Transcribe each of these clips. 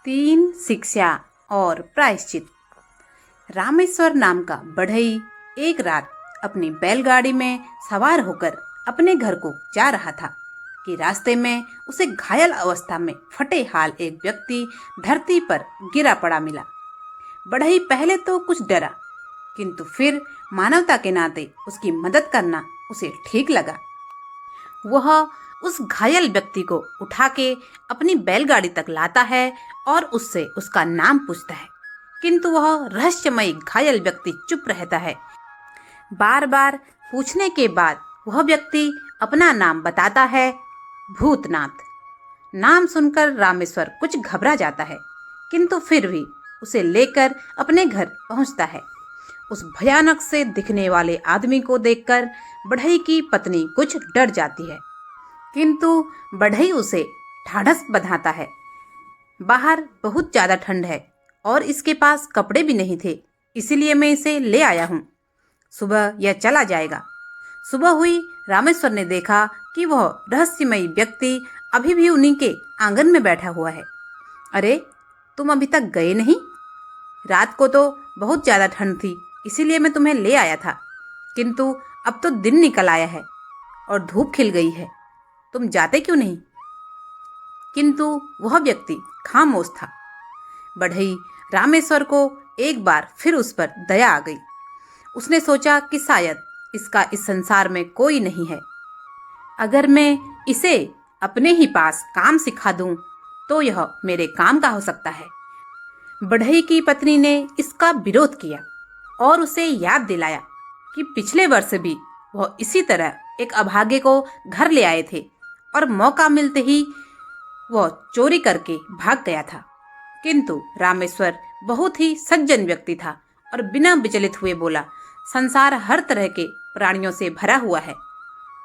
तीन शिक्षा और प्रायश्चित। रामेश्वर नाम का बढ़ई एक रात अपनी बैलगाड़ी में सवार होकर अपने घर को जा रहा था कि रास्ते में उसे घायल अवस्था में फटे हाल एक व्यक्ति धरती पर गिरा पड़ा मिला। बढ़ई पहले तो कुछ डरा, किंतु फिर मानवता के नाते उसकी मदद करना उसे ठीक लगा। वह उस घायल व्यक्ति को उठा के अपनी बैलगाड़ी तक लाता है और उससे उसका नाम पूछता है, किंतु वह रहस्यमयी घायल व्यक्ति चुप रहता है। बार बार पूछने के बाद वह व्यक्ति अपना नाम बताता है, भूतनाथ। नाम सुनकर रामेश्वर कुछ घबरा जाता है, किंतु फिर भी उसे लेकर अपने घर पहुंचता है। उस भयानक से दिखने वाले आदमी को देखकर बढ़ई की पत्नी कुछ डर जाती है, किंतु बढ़ई उसे ढाढ़स बंधाता है। बाहर बहुत ज्यादा ठंड है और इसके पास कपड़े भी नहीं थे, इसीलिए मैं इसे ले आया हूँ। सुबह यह चला जाएगा। सुबह हुई, रामेश्वर ने देखा कि वह रहस्यमयी व्यक्ति अभी भी उन्हीं के आंगन में बैठा हुआ है। अरे, तुम अभी तक गए नहीं? रात को तो बहुत ज्यादा ठंड थी, इसीलिए मैं तुम्हें ले आया था, किंतु अब तो दिन निकल आया है और धूप खिल गई है, तुम जाते क्यों नहीं? किंतु वह व्यक्ति खामोश था। बढ़ई रामेश्वर को एक बार फिर उस पर दया आ गई। उसने सोचा कि शायद इसका इस संसार में कोई नहीं है। अगर मैं इसे अपने ही पास काम सिखा दूं, तो यह मेरे काम का हो सकता है। बढ़ई की पत्नी ने इसका विरोध किया और उसे याद दिलाया कि पिछले वर्ष भी वह इसी तरह एक अभागे को घर ले आए थे और मौका मिलते ही वह चोरी करके भाग गया था। किंतु रामेश्वर बहुत ही सज्जन व्यक्ति था और बिना विचलित हुए बोला, संसार हर तरह के प्राणियों से भरा हुआ है,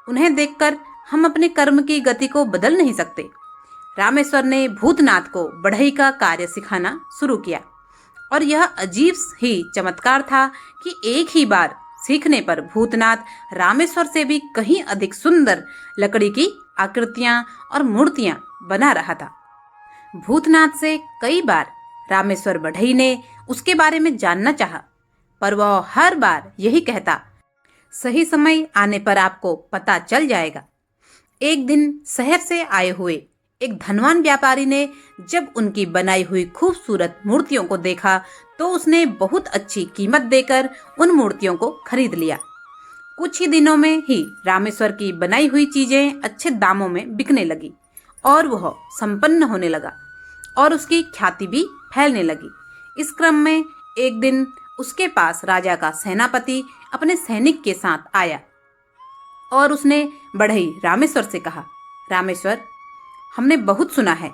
उन्हें देखकर हम अपने कर्म की गति को बदल नहीं सकते। रामेश्वर ने भूतनाथ को बढ़ई का कार्य सिखाना शुरू किया और यह अजीब ही चमत्कार था कि एक ही बार सीखने पर भूतनाथ रामेश्वर से भी कहीं अधिक सुंदर लकड़ी की आकृतियां और मूर्तियां बना रहा था। भूतनाथ से कई बार रामेश्वर बढ़ई ने उसके बारे में जानना चाहा, पर वह हर बार यही कहता, सही समय आने पर आपको पता चल जाएगा। एक दिन शहर से आए हुए एक धनवान व्यापारी ने जब उनकी बनाई हुई खूबसूरत मूर्तियों को देखा, तो उसने बहुत अच्छी कीमत देकर उन मूर्तियों को खरीद लिया। कुछ ही दिनों में ही रामेश्वर की बनाई हुई चीजें अच्छे दामों में बिकने लगी और वह संपन्न होने लगा और उसकी ख्याति भी फैलने लगी। इस क्रम में एक दिन उसके पास राजा का सेनापति अपने सैनिक के साथ आया और उसने बढ़ई रामेश्वर से कहा, रामेश्वर, हमने बहुत सुना है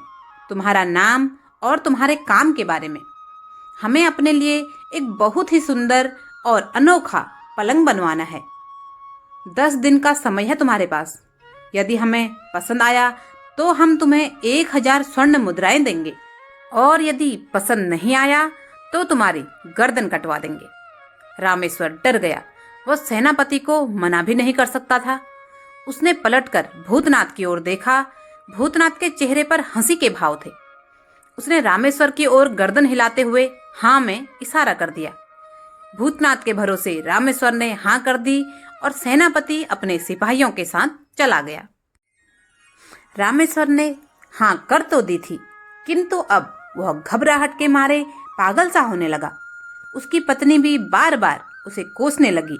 तुम्हारा नाम और तुम्हारे काम के बारे में। हमें अपने लिए एक बहुत ही सुंदर और अनोखा पलंग बनवाना है। 10 दिन का समय है तुम्हारे पास। यदि हमें पसंद आया तो हम तुम्हें 1000 स्वर्ण मुद्राएं देंगे और यदि पसंद नहीं आया तो तुम्हारी गर्दन कटवा देंगे। रामेश्वर डर गया। वह सेनापति को मना भी नहीं कर सकता था। उसने पलटकर भूतनाथ की ओर देखा। भूतनाथ के चेहरे पर हंसी के भाव थे। उसने रामेश्वर की ओर गर्दन हिलाते हुए हाँ में इशारा कर दिया। भूतनाथ के भरोसे रामेश्वर ने हाँ कर दी और सेनापति अपने सिपाहियों के साथ चला गया। रामेश्वर ने हाँ कर तो दी थी, किंतु अब वह घबराहट के मारे पागल सा होने लगा। उसकी पत्नी भी बार बार उसे कोसने लगी,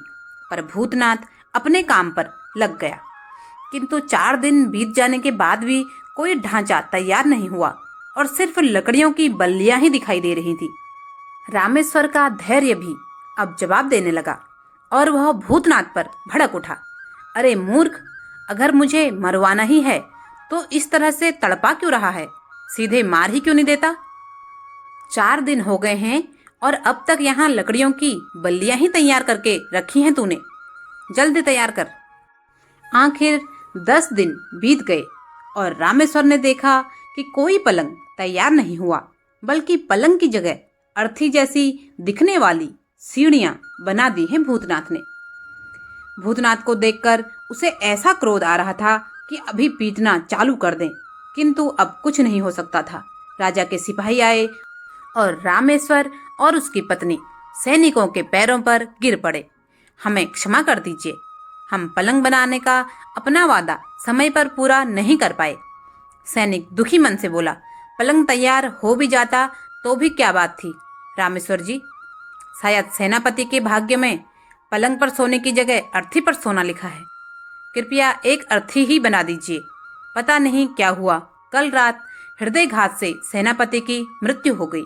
पर भूतनाथ अपने काम पर लग गया। किंतु 4 दिन बीत जाने के बाद भी कोई ढांचा तैयार नहीं हुआ और सिर्फ लकड़ियों की बल्लियां ही दिखाई दे रही थी। रामेश्वर का धैर्य भी अब जवाब देने लगा और वह भूतनाथ पर भड़क उठा। अरे मूर्ख, अगर मुझे मरवाना ही है तो इस तरह से तड़पा क्यों रहा है? सीधे मार ही क्यों नहीं देता? 4 दिन हो गए हैं और अब तक यहाँ लकड़ियों की बल्लियां ही तैयार करके रखी हैं तूने। जल्दी तैयार कर। आखिर 10 दिन बीत गए और रामेश्वर ने देखा कि कोई पलंग तैयार नहीं हुआ, बल्कि पलंग की जगह अर्थी जैसी दिखने वाली सीढ़ियां बना दी हैं भूतनाथ ने। भूतनाथ को देखकर उसे ऐसा क्रोध आ रहा था कि अभी पीटना चालू कर दें, किंतु अब कुछ नहीं हो सकता था। राजा के सिपाही आए और रामेश्वर और उसकी पत्नी सैनिकों के पैरों पर गिर पड़े। हमें क्षमा कर दीजिए, हम पलंग बनाने का अपना वादा समय पर पूरा नहीं कर पाए। सैनिक दुखी मन से बोला, पलंग तैयार हो भी जाता तो भी क्या बात थी रामेश्वर जी, शायद सेनापति के भाग्य में पलंग पर सोने की जगह अर्थी पर सोना लिखा है। कृपया एक अर्थी ही बना दीजिए। पता नहीं क्या हुआ, कल रात हृदयघात से सेनापति की मृत्यु हो गई।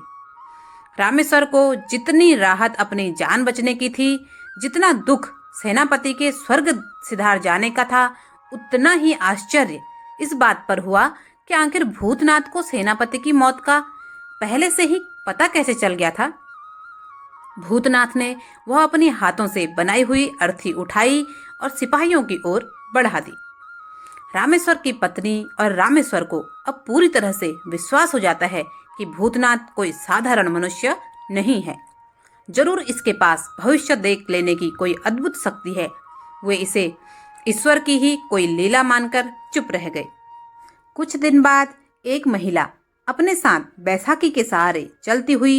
रामेश्वर को जितनी राहत अपनी जान बचने की थी, जितना दुख सेनापति के स्वर्ग सिधार जाने का था, उतना ही आश्चर्य इस बात पर हुआ कि आखिर भूतनाथ को सेनापति की मौत का पहले से ही पता कैसे चल गया था। भूतनाथ ने वह अपनी हाथों से बनाई हुई अर्थी उठाई और सिपाहियों की ओर बढ़ा दी। रामेश्वर की पत्नी और रामेश्वर को अब पूरी तरह से विश्वास हो जाता है कि भूतनाथ कोई साधारण मनुष्य नहीं है। जरूर इसके पास भविष्य देख लेने की कोई अद्भुत शक्ति है। वे इसे ईश्वर की ही कोई लीला मानकर चुप रह गए। कुछ दिन बाद एक महिला अपने साथ बैसाखी के सहारे चलती हुई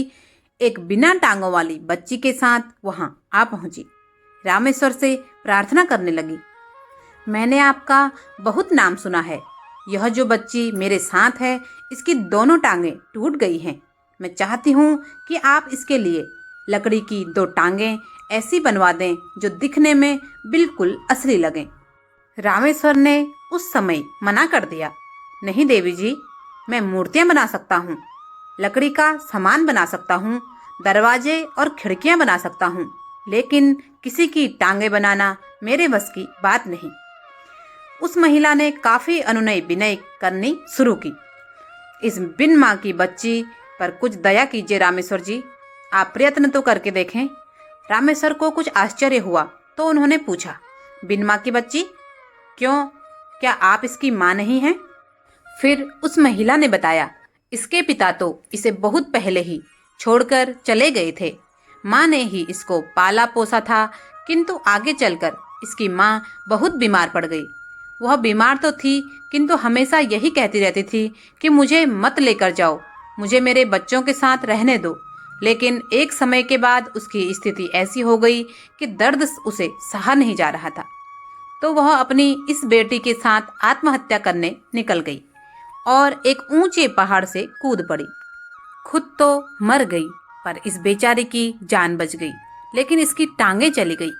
एक बिना टांगों वाली बच्ची के साथ वहां आ पहुंची। रामेश्वर से प्रार्थना करने लगी, मैंने आपका बहुत नाम सुना है। यह जो बच्ची मेरे साथ है, इसकी दोनों टांगें टूट गई हैं। मैं चाहती हूँ कि आप इसके लिए लकड़ी की 2 टांगें ऐसी बनवा दें जो दिखने में बिल्कुल असली लगें। रामेश्वर ने उस समय मना कर दिया, नहीं देवी जी, मैं मूर्तियाँ बना सकता हूँ, लकड़ी का सामान बना सकता हूँ, दरवाजे और खिड़कियाँ बना सकता हूँ, लेकिन किसी की टांगें बनाना मेरे बस की बात नहीं। उस महिला ने काफी अनुनय विनय करनी शुरू की। इस बिन माँ की बच्ची पर कुछ दया कीजिए रामेश्वर जी, आप प्रयत्न तो करके देखें। रामेश्वर को कुछ आश्चर्य हुआ तो उन्होंने पूछा, बिन माँ की बच्ची? क्यों, क्या आप इसकी माँ नहीं हैं? फिर उस महिला ने बताया, इसके पिता तो इसे बहुत पहले ही छोड़कर चले गए थे। माँ ने ही इसको पाला पोसा था, किंतु आगे चलकर इसकी माँ बहुत बीमार पड़ गई। वह बीमार तो थी, किंतु हमेशा यही कहती रहती थी कि मुझे मत लेकर जाओ, मुझे मेरे बच्चों के साथ रहने दो। लेकिन एक समय के बाद उसकी स्थिति ऐसी हो गई कि दर्द उसे सहा नहीं जा रहा था, तो वह अपनी इस बेटी के साथ आत्महत्या करने निकल गई और एक ऊंचे पहाड़ से कूद पड़ी। खुद तो मर गई, पर इस बेचारी की जान बच गई, लेकिन इसकी टांगें चली गई।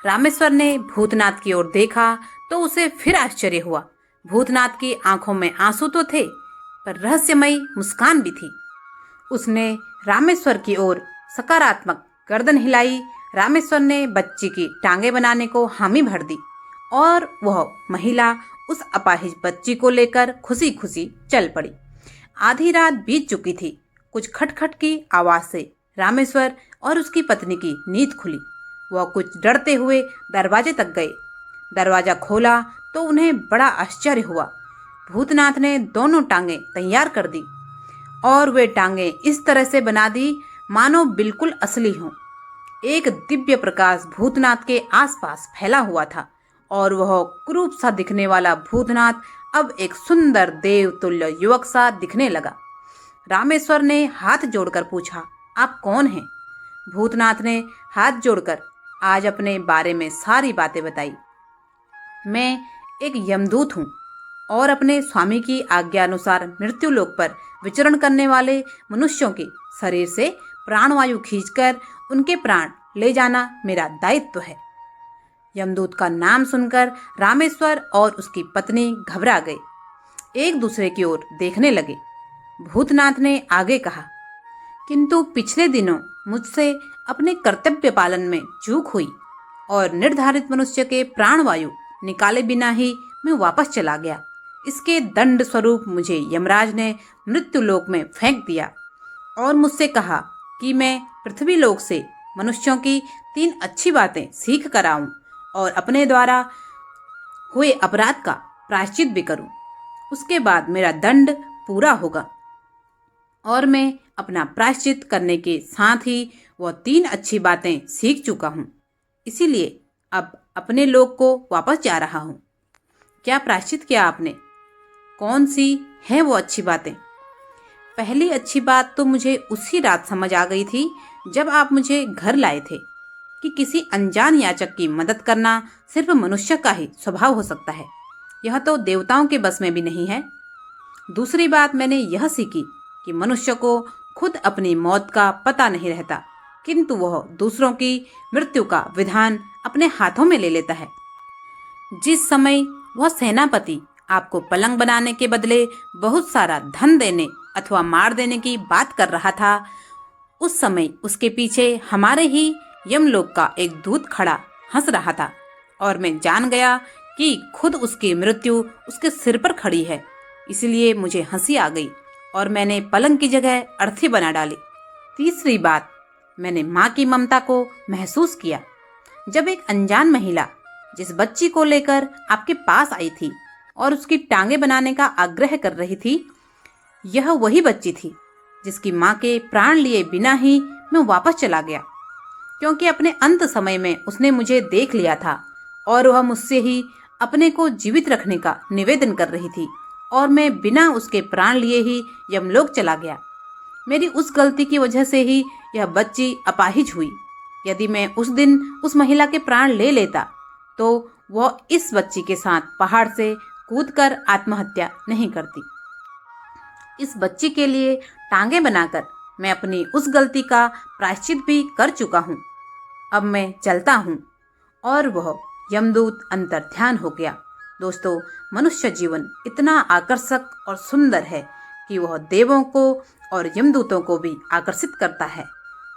रामेश्वर ने भूतनाथ की ओर देखा तो उसे फिर आश्चर्य हुआ। भूतनाथ की आंखों में आंसू तो थे, पर रहस्यमयी मुस्कान भी थी। उसने रामेश्वर की ओर सकारात्मक गर्दन हिलाई। रामेश्वर ने बच्ची की टांगें बनाने को हामी भर दी और वह महिला उस अपाहिज बच्ची को लेकर खुशी खुशी चल पड़ी। आधी रात बीत चुकी थी। कुछ खटखट की आवाज से रामेश्वर और उसकी पत्नी की नींद खुली। वह कुछ डरते हुए दरवाजे तक गए। दरवाजा खोला तो उन्हें बड़ा आश्चर्य हुआ। भूतनाथ ने दोनों टांगें तैयार कर दी और वे टांगें इस तरह से बना दी मानो बिल्कुल असली हों। एक दिव्य प्रकाश भूतनाथ के आसपास फैला हुआ था और वह क्रूप सा दिखने वाला भूतनाथ अब एक सुंदर देवतुल्य युवक सा दिखने लगा। रामेश्वर ने हाथ जोड़कर पूछा, आप कौन हैं? भूतनाथ ने हाथ जोड़कर आज अपने बारे में सारी बातें बताई। मैं एक यमदूत हूँ और अपने स्वामी की आज्ञा अनुसार मृत्युलोक पर विचरण करने वाले मनुष्यों के शरीर से प्राणवायु खींचकर उनके प्राण ले जाना मेरा दायित्व है। यमदूत का नाम सुनकर रामेश्वर और उसकी पत्नी घबरा गए, एक दूसरे की ओर देखने लगे। भूतनाथ ने आगे कहा, किंतु पिछले दिनों मुझसे अपने कर्तव्य पालन में चूक हुई और निर्धारित मनुष्य के प्राणवायु निकाले बिना ही मैं वापस चला गया। इसके दंड स्वरूप मुझे यमराज ने मृत्युलोक में फेंक दिया और मुझसे कहा कि मैं पृथ्वी लोक से मनुष्यों की 3 अच्छी बातें सीख कर आऊं और अपने द्वारा हुए अपराध का प्रायश्चित भी करूं। उसके बाद मेरा दंड पूरा होगा और मैं अपना प्रायश्चित करने के साथ ही वह 3 अच्छी बातें सीख चुका हूं। इसीलिए अब अपने लोक को वापस जा रहा हूं। क्या प्रायश्चित किया आपने? कौन सी है वो अच्छी बातें? पहली अच्छी बात तो मुझे उसी रात समझ आ गई थी जब आप मुझे घर लाए थे कि किसी अनजान याचक की मदद करना सिर्फ मनुष्य का ही स्वभाव हो सकता है, यह तो देवताओं के बस में भी नहीं है। दूसरी बात मैंने यह सीखी कि मनुष्य को खुद अपनी मौत का पता नहीं रहता, किंतु वह दूसरों की मृत्यु का विधान अपने हाथों में ले लेता है। जिस समय वह सेनापति आपको पलंग बनाने के बदले बहुत सारा धन देने अथवा मार देने की बात कर रहा था, उस समय उसके पीछे हमारे ही यमलोक का एक दूत खड़ा हंस रहा था और मैं जान गया कि खुद उसकी मृत्यु उसके सिर पर खड़ी है। इसलिए मुझे हंसी आ गई और मैंने पलंग की जगह अर्थी बना डाली। तीसरी बात, मैंने माँ की ममता को महसूस किया। जब एक अनजान महिला जिस बच्ची को लेकर आपके पास आई थी और उसकी टांगे बनाने का आग्रह कर रही थी, यह वही बच्ची थी जिसकी माँ के प्राण लिए बिना ही मैं वापस चला गया, क्योंकि अपने अंत समय में उसने मुझे देख लिया था और वह मुझसे ही अपने को जीवित रखने का निवेदन कर रही थी और मैं बिना उसके प्राण लिए ही यमलोक चला गया। मेरी उस गलती की वजह से ही यह बच्ची अपाहिज हुई। यदि मैं उस दिन उस महिला के प्राण ले लेता तो वह इस बच्ची के साथ पहाड़ से कूदकर आत्महत्या नहीं करती। इस बच्ची के लिए टांगे बनाकर मैं अपनी उस गलती का प्रायश्चित भी कर चुका हूँ। अब मैं चलता हूँ। और वह यमदूत अंतर्ध्यान हो गया। दोस्तों, मनुष्य जीवन इतना आकर्षक और सुंदर है कि वह देवों को और यमदूतों को भी आकर्षित करता है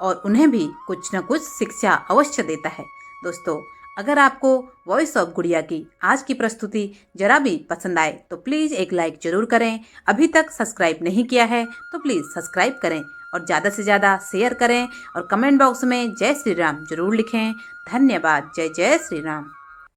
और उन्हें भी कुछ न कुछ शिक्षा अवश्य देता है। दोस्तों, अगर आपको वॉइस ऑफ गुड़िया की आज की प्रस्तुति जरा भी पसंद आए तो प्लीज़ एक लाइक जरूर करें। अभी तक सब्सक्राइब नहीं किया है तो प्लीज़ सब्सक्राइब करें और ज़्यादा से ज़्यादा शेयर करें और कमेंट बॉक्स में जय श्री राम जरूर लिखें। धन्यवाद। जय जय श्री राम।